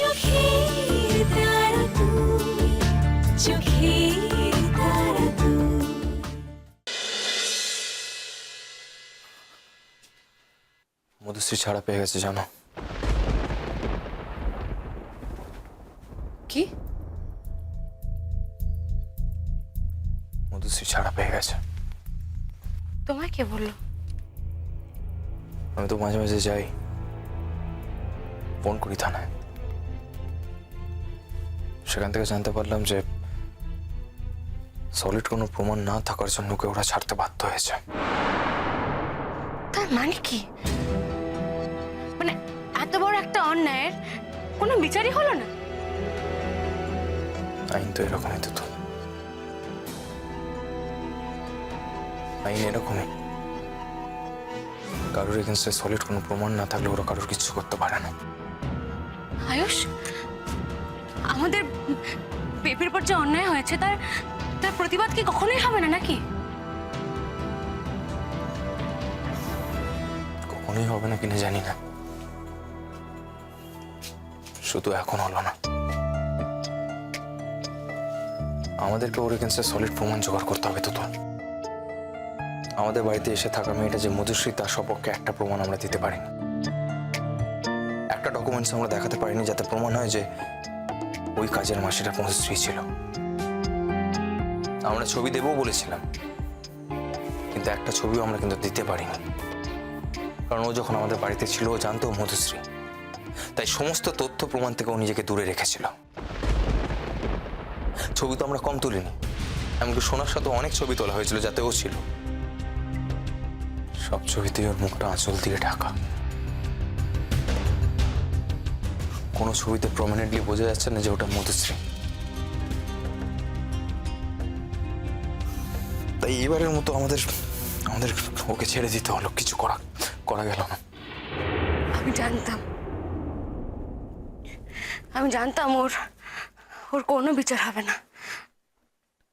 চোখের তারা তুই, চোখের তারা তুই। মধুশ্রী ছাড়া পেয়ে গেছে জানো? কি? মধুশ্রী ছাড়া পেয়ে গেছে। তোমায় কে বললো? আমি তো মাঝে মাঝে যাই, ফোন করি থানায়। সেখান থেকে জানতে পারলাম যে সলিড কোনো প্রমাণ না থাকার জন্য ওকে ওরা ছাড়তে বাধ্য হয়েছে। তার মানে কি? মানে এত বড় একটা অন্যায়ের কোনো বিচারই হলো না? আইন তো এরকমই তো। আইন এরকমই, কারোর এগেনস্টে সলিড কোনো প্রমাণ না থাকলে ওরা কারোর কিছু করতে পারে না। আয়ুষ, আমাদের পেপের পর যে অন্যায় হয়েছে তার তার প্রতিবাদ কি কখনোই হবে না নাকি? কখনোই হবে না কিনা জানি না, শুধু এখন হলো না। আমাদেরকে ওর এগেনস্টে সলিড প্রমাণ জোগাড় করতে হবে তো। আমাদের বাড়িতে এসে থাকা মেয়েটা যে মধুশ্রী তার সপক্ষে একটা প্রমাণ আমরা দিতে পারিনি, একটা ডকুমেন্টস আমরা দেখাতে পারিনি যাতে প্রমাণ হয় যে ওই কাজের মাসিটা মধুশ্রী ছিল। আমরা ছবি দেবো বলেছিলাম, কিন্তু একটা ছবিও আমরা কিন্তু দিতে পারিনি, কারণ ও যখন আমাদের বাড়িতে ছিল ও জানতো মধুশ্রী, তাই সমস্ত তথ্য প্রমাণ থেকে ও নিজেকে দূরে রেখেছিল। ছবি তো আমরা কম তুলিনি, এমনকি সোনার সাথে অনেক ছবি তোলা হয়েছিল যাতে ও ছিল। সব ছবিতেই ওর মুখটা আঁচল দিয়ে ঢাকা। কোনো ছবিতে প্রমিনেন্টলি বোঝা যাচ্ছে না যে ওটা মধুশ্রী। তাই এবারের মতো আমাদের আমাদের ওকে ছেড়ে দিতে হলো, কিছু করা গেল না। আমি জানতাম ওর ওর কোনো বিচার হবে না।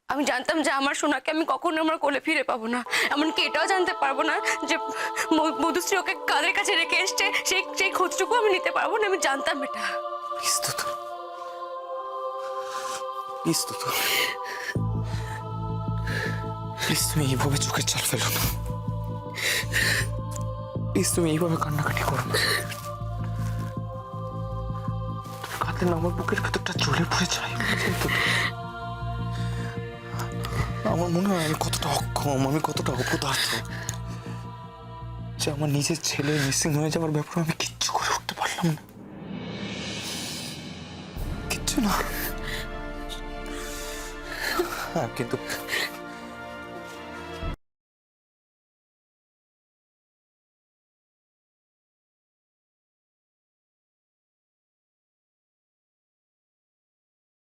আমি জানতাম যে আমার সোনাকে আমি কখনো আমার কোলে ফিরে পাবো না। এমনকি এটাও জানতে পারবো না যে মধুশ্রী ওকে কাদের কাছে রেখে এসছে সেই খোঁজটুকু আমি নিতে পারবো না। আমি জানতাম এটা। প্লিজ তুমি এইভাবে চোখের জল ফেলো না। প্লিজ তুমি এইভাবে কান্নাকাটি করো না। কাঁদলে না আমার বুকের ভেতরটা জ্বলে পড়ে যায়। আমার মনে হয় আমি কতটা অক্ষম, আমি কতটা অপদার্থ যে আমার নিজের ছেলে মিসিং হয়ে যাওয়ার ব্যাপারে আমি কিচ্ছু করে উঠতে পারলাম না। কিচ্ছু না। হ্যাঁ, কিন্তু